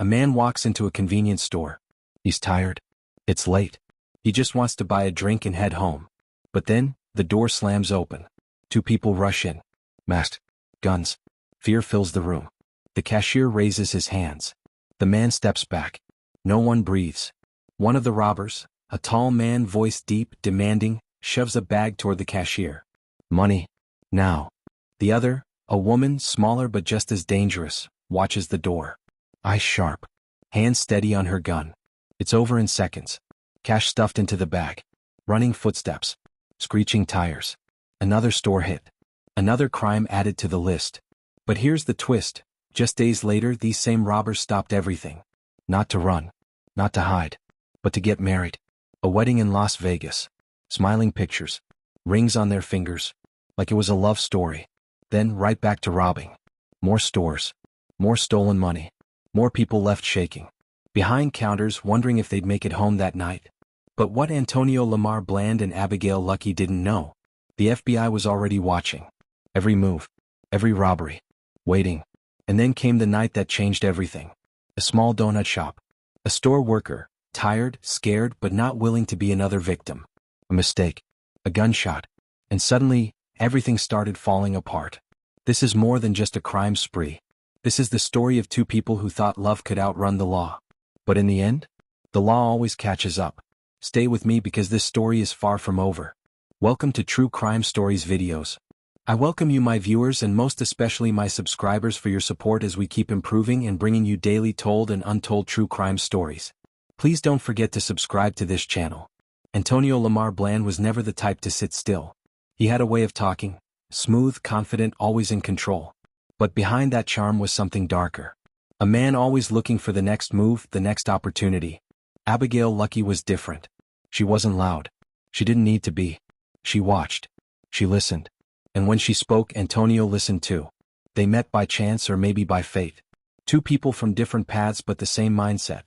A man walks into a convenience store. He's tired. It's late. He just wants to buy a drink and head home. But then, the door slams open. Two people rush in. Masked. Guns. Fear fills the room. The cashier raises his hands. The man steps back. No one breathes. One of the robbers, a tall man, voice deep, demanding, shoves a bag toward the cashier. Money. Now. The other, a woman, smaller but just as dangerous, watches the door. Eyes sharp. Hands steady on her gun. It's over in seconds. Cash stuffed into the bag. Running footsteps. Screeching tires. Another store hit. Another crime added to the list. But here's the twist. Just days later, these same robbers stopped everything. Not to run. Not to hide. But to get married. A wedding in Las Vegas. Smiling pictures. Rings on their fingers. Like it was a love story. Then right back to robbing. More stores. More stolen money. More people left shaking. Behind counters wondering if they'd make it home that night. But what Antonio Lamar Bland and Abigail Luckey didn't know. The FBI was already watching. Every move. Every robbery. Waiting. And then came the night that changed everything. A small donut shop. A store worker, tired, scared, but not willing to be another victim. A mistake. A gunshot. And suddenly, everything started falling apart. This is more than just a crime spree. This is the story of two people who thought love could outrun the law. But in the end, the law always catches up. Stay with me because this story is far from over. Welcome to True Crime Stories videos. I welcome you, my viewers, and most especially my subscribers, for your support as we keep improving and bringing you daily told and untold true crime stories. Please don't forget to subscribe to this channel. Antonio Lamar Bland was never the type to sit still. He had a way of talking, smooth, confident, always in control. But behind that charm was something darker. A man always looking for the next move, the next opportunity. Abigail Luckey was different. She wasn't loud. She didn't need to be. She watched. She listened. And when she spoke, Antonio listened too. They met by chance or maybe by fate. Two people from different paths but the same mindset.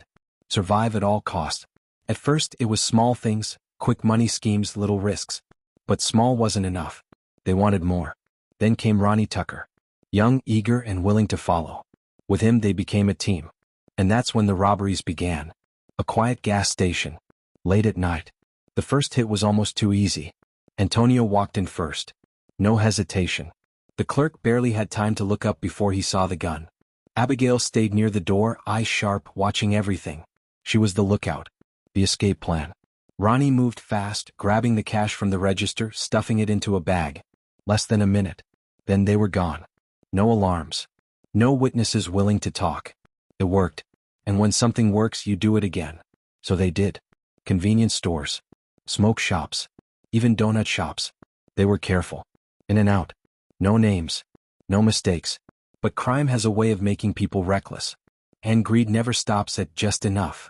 Survive at all costs. At first it was small things, quick money schemes, little risks. But small wasn't enough. They wanted more. Then came Ronnie Tucker. Young, eager, and willing to follow. With him they became a team. And that's when the robberies began. A quiet gas station. Late at night. The first hit was almost too easy. Antonio walked in first. No hesitation. The clerk barely had time to look up before he saw the gun. Abigail stayed near the door, eyes sharp, watching everything. She was the lookout. The escape plan. Ronnie moved fast, grabbing the cash from the register, stuffing it into a bag. Less than a minute. Then they were gone. No alarms. No witnesses willing to talk. It worked. And when something works, you do it again. So they did. Convenience stores. Smoke shops. Even donut shops. They were careful. In and out. No names. No mistakes. But crime has a way of making people reckless. And greed never stops at just enough.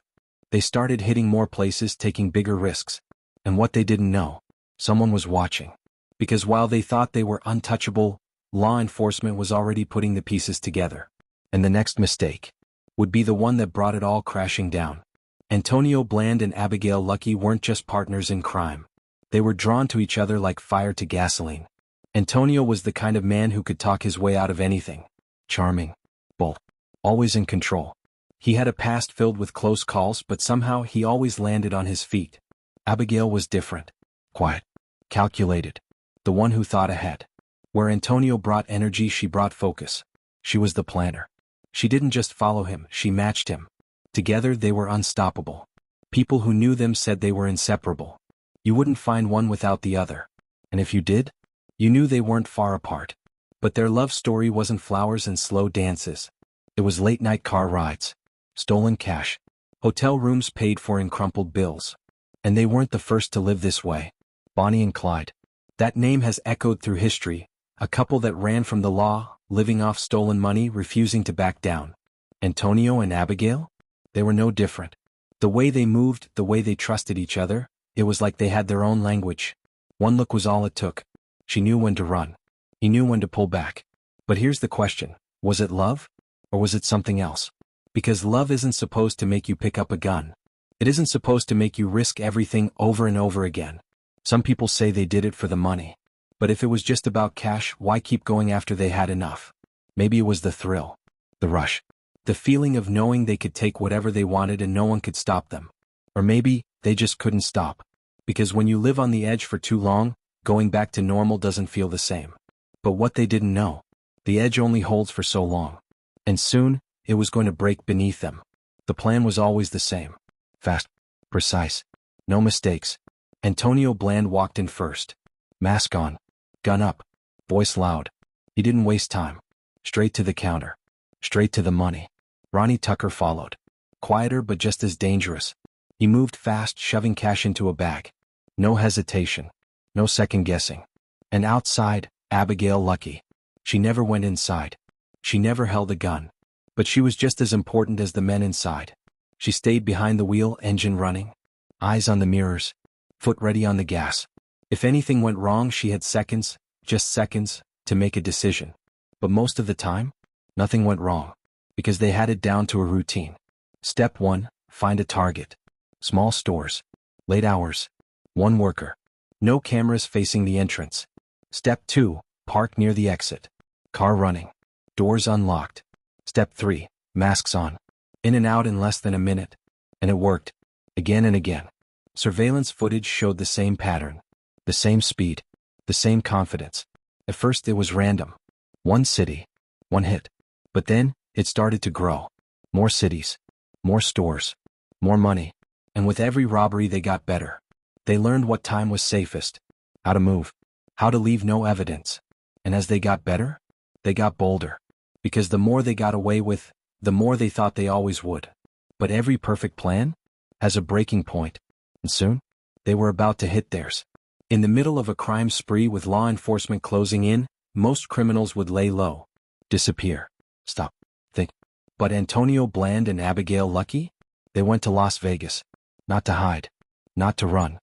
They started hitting more places, taking bigger risks. And what they didn't know, someone was watching. Because while they thought they were untouchable, law enforcement was already putting the pieces together. And the next mistake would be the one that brought it all crashing down. Antonio Bland and Abigail Luckey weren't just partners in crime. They were drawn to each other like fire to gasoline. Antonio was the kind of man who could talk his way out of anything. Charming. Bold. Always in control. He had a past filled with close calls, but somehow he always landed on his feet. Abigail was different. Quiet. Calculated. The one who thought ahead. Where Antonio brought energy, she brought focus. She was the planner. She didn't just follow him, she matched him. Together they were unstoppable. People who knew them said they were inseparable. You wouldn't find one without the other. And if you did, you knew they weren't far apart. But their love story wasn't flowers and slow dances. It was late-night car rides. Stolen cash. Hotel rooms paid for in crumpled bills. And they weren't the first to live this way. Bonnie and Clyde. That name has echoed through history. A couple that ran from the law, living off stolen money, refusing to back down. Antonio and Abigail? They were no different. The way they moved, the way they trusted each other, it was like they had their own language. One look was all it took. She knew when to run. He knew when to pull back. But here's the question. Was it love? Or was it something else? Because love isn't supposed to make you pick up a gun. It isn't supposed to make you risk everything over and over again. Some people say they did it for the money. But if it was just about cash, why keep going after they had enough? Maybe it was the thrill. The rush. The feeling of knowing they could take whatever they wanted and no one could stop them. Or maybe, they just couldn't stop. Because when you live on the edge for too long, going back to normal doesn't feel the same. But what they didn't know, the edge only holds for so long. And soon, it was going to break beneath them. The plan was always the same. Fast, precise, no mistakes. Antonio Bland walked in first. Mask on, gun up, voice loud. He didn't waste time. Straight to the counter. Straight to the money. Ronnie Tucker followed. Quieter but just as dangerous. He moved fast, shoving cash into a bag. No hesitation. No second guessing. And outside, Abigail Luckey. She never went inside. She never held a gun. But she was just as important as the men inside. She stayed behind the wheel, engine running. Eyes on the mirrors. Foot ready on the gas. If anything went wrong, she had seconds, just seconds, to make a decision. But most of the time, nothing went wrong. Because they had it down to a routine. Step 1, find a target. Small stores. Late hours. One worker. No cameras facing the entrance. Step 2, park near the exit. Car running. Doors unlocked. Step 3, masks on. In and out in less than a minute. And it worked. Again and again. Surveillance footage showed the same pattern. The same speed. The same confidence. At first it was random. One city. One hit. But then, it started to grow. More cities. More stores. More money. And with every robbery they got better. They learned what time was safest. How to move. How to leave no evidence. And as they got better, they got bolder. Because the more they got away with, the more they thought they always would. But every perfect plan has a breaking point. And soon, they were about to hit theirs. In the middle of a crime spree with law enforcement closing in, most criminals would lay low. Disappear. Stop. Think. But Antonio Bland and Abigail Luckey? They went to Las Vegas. Not to hide. Not to run.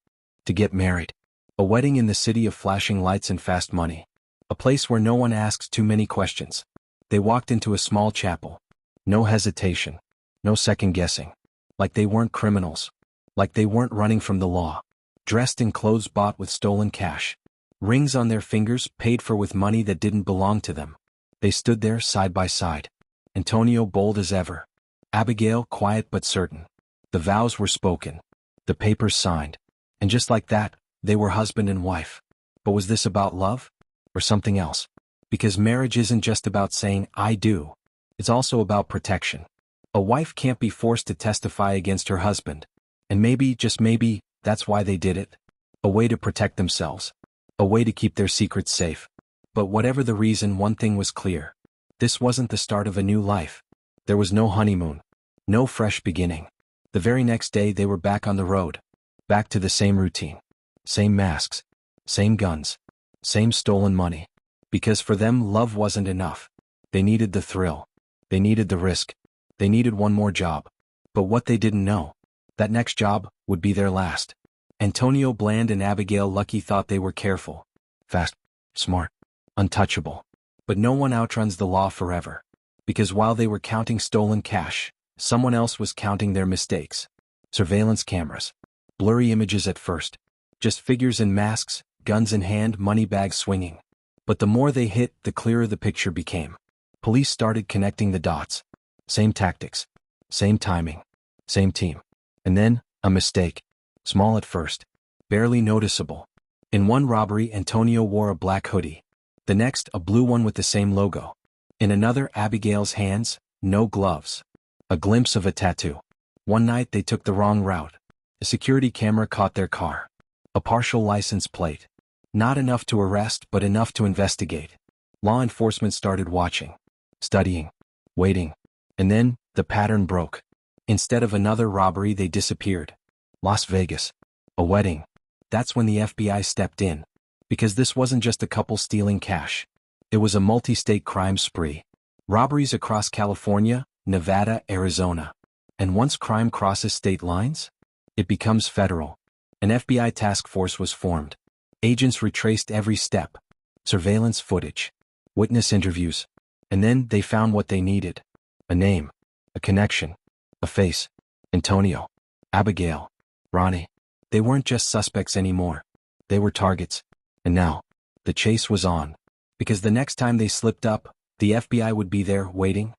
To get married. A wedding in the city of flashing lights and fast money. A place where no one asks too many questions. They walked into a small chapel. No hesitation. No second guessing. Like they weren't criminals. Like they weren't running from the law. Dressed in clothes bought with stolen cash. Rings on their fingers paid for with money that didn't belong to them. They stood there side by side. Antonio bold as ever. Abigail quiet but certain. The vows were spoken. The papers signed. And just like that, they were husband and wife. But was this about love? Or something else? Because marriage isn't just about saying, I do. It's also about protection. A wife can't be forced to testify against her husband. And maybe, just maybe, that's why they did it. A way to protect themselves. A way to keep their secrets safe. But whatever the reason, one thing was clear. This wasn't the start of a new life. There was no honeymoon. No fresh beginning. The very next day they were back on the road. Back to the same routine. Same masks. Same guns. Same stolen money. Because for them love wasn't enough. They needed the thrill. They needed the risk. They needed one more job. But what they didn't know, that next job would be their last. Antonio Bland and Abigail Luckey thought they were careful. Fast. Smart. Untouchable. But no one outruns the law forever. Because while they were counting stolen cash, someone else was counting their mistakes. Surveillance cameras. Blurry images at first. Just figures in masks, guns in hand, money bags swinging. But the more they hit, the clearer the picture became. Police started connecting the dots. Same tactics. Same timing. Same team. And then, a mistake. Small at first. Barely noticeable. In one robbery, Antonio wore a black hoodie. The next, a blue one with the same logo. In another, Abigail's hands, no gloves. A glimpse of a tattoo. One night they took the wrong route. A security camera caught their car. A partial license plate. Not enough to arrest, but enough to investigate. Law enforcement started watching. Studying. Waiting. And then, the pattern broke. Instead of another robbery, they disappeared. Las Vegas. A wedding. That's when the FBI stepped in. Because this wasn't just a couple stealing cash. It was a multi-state crime spree. Robberies across California, Nevada, Arizona. And once crime crosses state lines, it becomes federal. An FBI task force was formed. Agents retraced every step. Surveillance footage. Witness interviews. And then they found what they needed. A name. A connection. A face. Antonio. Abigail. Ronnie. They weren't just suspects anymore. They were targets. And now, the chase was on. Because the next time they slipped up, the FBI would be there, waiting.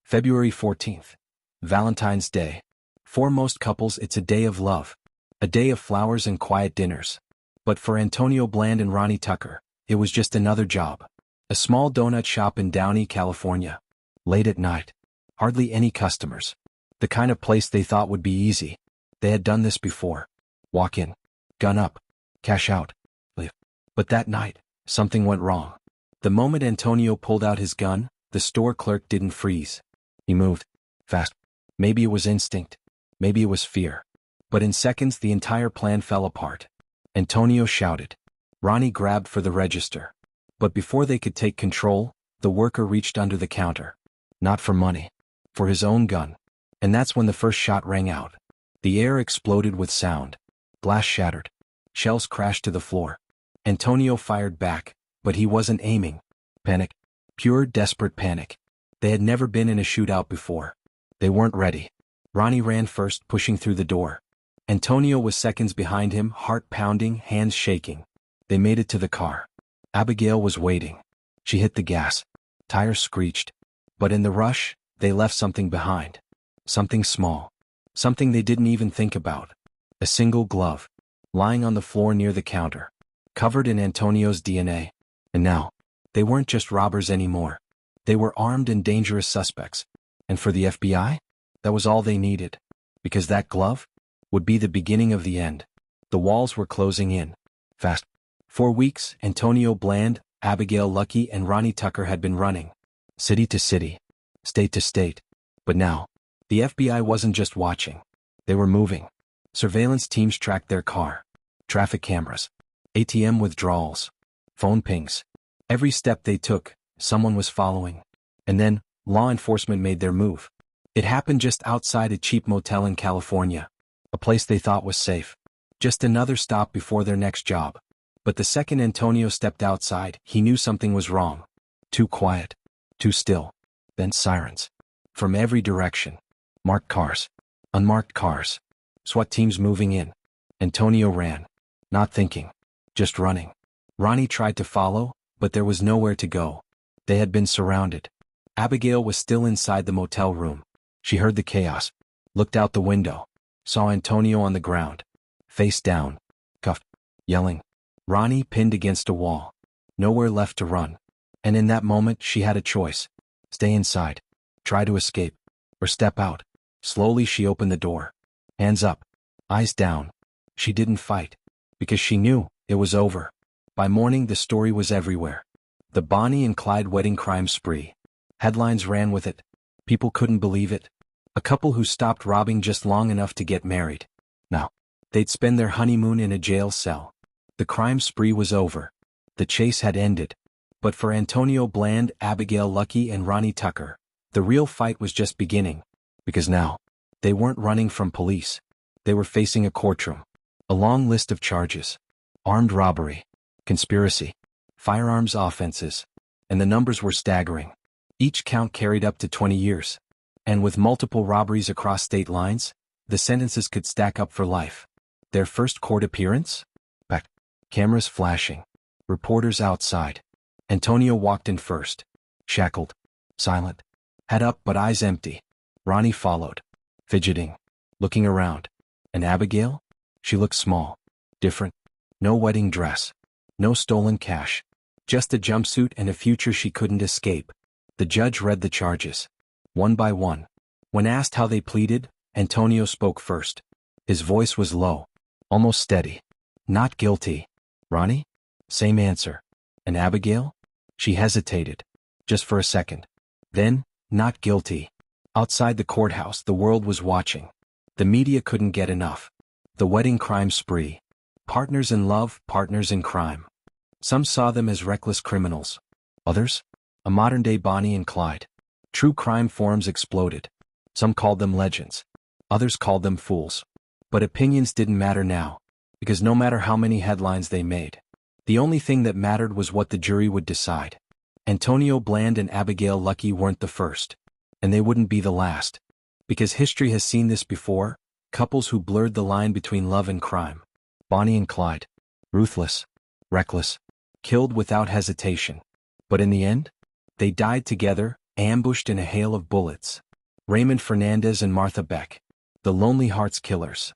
February 14th. Valentine's Day. For most couples it's a day of love. A day of flowers and quiet dinners. But for Antonio Bland and Ronnie Tucker, it was just another job. A small donut shop in Downey, California. Late at night. Hardly any customers. The kind of place they thought would be easy. They had done this before. Walk in. Gun up. Cash out. Leave. But that night, something went wrong. The moment Antonio pulled out his gun, the store clerk didn't freeze. He moved. Fast. Maybe it was instinct. Maybe it was fear. But in seconds the entire plan fell apart. Antonio shouted. Ronnie grabbed for the register. But before they could take control, the worker reached under the counter. Not for money. For his own gun. And that's when the first shot rang out. The air exploded with sound. Glass shattered. Shells crashed to the floor. Antonio fired back, but he wasn't aiming. Panic. Pure, desperate panic. They had never been in a shootout before. They weren't ready. Ronnie ran first, pushing through the door. Antonio was seconds behind him, heart pounding, hands shaking. They made it to the car. Abigail was waiting. She hit the gas. Tires screeched. But in the rush, they left something behind. Something small. Something they didn't even think about. A single glove. Lying on the floor near the counter. Covered in Antonio's DNA. And now, they weren't just robbers anymore. They were armed and dangerous suspects. And for the FBI, that was all they needed. Because that glove would be the beginning of the end. The walls were closing in. Fast. 4 weeks, Antonio Bland, Abigail Luckey and Ronnie Tucker had been running. City to city. State to state. But now, the FBI wasn't just watching. They were moving. Surveillance teams tracked their car. Traffic cameras. ATM withdrawals. Phone pings. Every step they took, someone was following. And then, law enforcement made their move. It happened just outside a cheap motel in California. A place they thought was safe. Just another stop before their next job. But the second Antonio stepped outside, he knew something was wrong. Too quiet. Too still. Then sirens. From every direction. Marked cars. Unmarked cars. SWAT teams moving in. Antonio ran. Not thinking. Just running. Ronnie tried to follow, but there was nowhere to go. They had been surrounded. Abigail was still inside the motel room. She heard the chaos. Looked out the window. Saw Antonio on the ground. Face down. Cuffed. Yelling. Ronnie pinned against a wall. Nowhere left to run. And in that moment she had a choice. Stay inside. Try to escape. Or step out. Slowly she opened the door. Hands up. Eyes down. She didn't fight. Because she knew it was over. By morning the story was everywhere. The Bonnie and Clyde wedding crime spree. Headlines ran with it. People couldn't believe it. A couple who stopped robbing just long enough to get married. Now, they'd spend their honeymoon in a jail cell. The crime spree was over. The chase had ended. But for Antonio Bland, Abigail Luckey and Ronnie Tucker, the real fight was just beginning. Because now, they weren't running from police. They were facing a courtroom. A long list of charges. Armed robbery. Conspiracy. Firearms offenses. And the numbers were staggering. Each count carried up to 20 years. And with multiple robberies across state lines, the sentences could stack up for life. Their first court appearance? Back. Cameras flashing. Reporters outside. Antonio walked in first. Shackled. Silent. Head up but eyes empty. Ronnie followed. Fidgeting. Looking around. And Abigail? She looked small. Different. No wedding dress. No stolen cash. Just a jumpsuit and a future she couldn't escape. The judge read the charges. One by one. When asked how they pleaded, Antonio spoke first. His voice was low. Almost steady. Not guilty. Ronnie? Same answer. And Abigail? She hesitated. Just for a second. Then, not guilty. Outside the courthouse, the world was watching. The media couldn't get enough. The wedding crime spree. Partners in love, partners in crime. Some saw them as reckless criminals. Others? A modern-day Bonnie and Clyde. True crime forums exploded. Some called them legends. Others called them fools. But opinions didn't matter now. Because no matter how many headlines they made, the only thing that mattered was what the jury would decide. Antonio Bland and Abigail Luckey weren't the first. And they wouldn't be the last. Because history has seen this before, couples who blurred the line between love and crime. Bonnie and Clyde. Ruthless. Reckless. Killed without hesitation. But in the end, they died together, ambushed in a hail of bullets. Raymond Fernandez and Martha Beck, the Lonely Hearts Killers,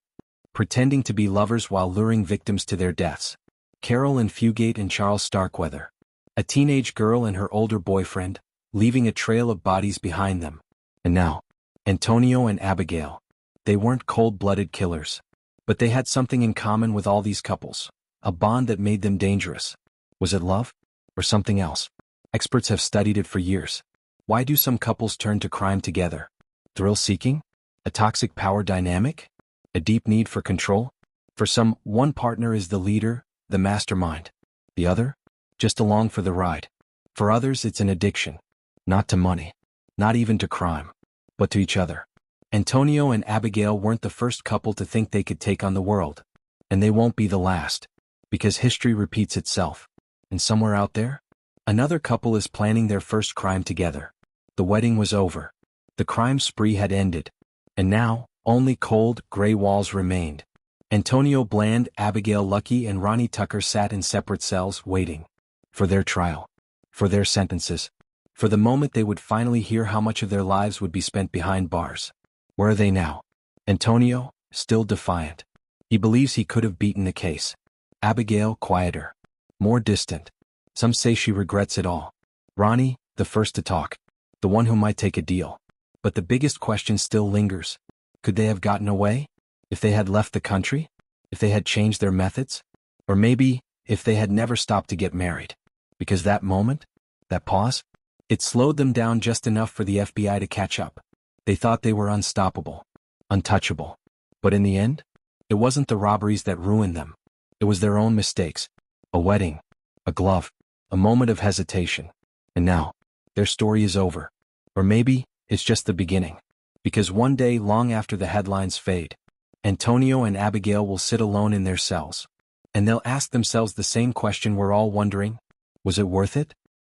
pretending to be lovers while luring victims to their deaths. Carol and Fugate and Charles Starkweather, a teenage girl and her older boyfriend, leaving a trail of bodies behind them. And now, Antonio and Abigail. They weren't cold-blooded killers, but they had something in common with all these couples, a bond that made them dangerous. Was it love? Or something else? Experts have studied it for years. Why do some couples turn to crime together? Thrill-seeking? A toxic power dynamic? A deep need for control? For some, one partner is the leader, the mastermind. The other? Just along for the ride. For others, it's an addiction. Not to money. Not even to crime. But to each other. Antonio and Abigail weren't the first couple to think they could take on the world. And they won't be the last. Because history repeats itself. And somewhere out there, another couple is planning their first crime together. The wedding was over. The crime spree had ended. And now, only cold, gray walls remained. Antonio Bland, Abigail Luckey, and Ronnie Tucker sat in separate cells waiting. For their trial. For their sentences. For the moment they would finally hear how much of their lives would be spent behind bars. Where are they now? Antonio, still defiant. He believes he could have beaten the case. Abigail, quieter. More distant. Some say she regrets it all. Ronnie, the first to talk. The one who might take a deal. But the biggest question still lingers. Could they have gotten away? If they had left the country? If they had changed their methods? Or maybe, if they had never stopped to get married? Because that moment? That pause? It slowed them down just enough for the FBI to catch up. They thought they were unstoppable. Untouchable. But in the end, it wasn't the robberies that ruined them. It was their own mistakes. A wedding. A glove. A moment of hesitation. And now, their story is over. Or maybe, it's just the beginning. Because one day long after the headlines fade, Antonio and Abigail will sit alone in their cells. And they'll ask themselves the same question we're all wondering. Was it worth it?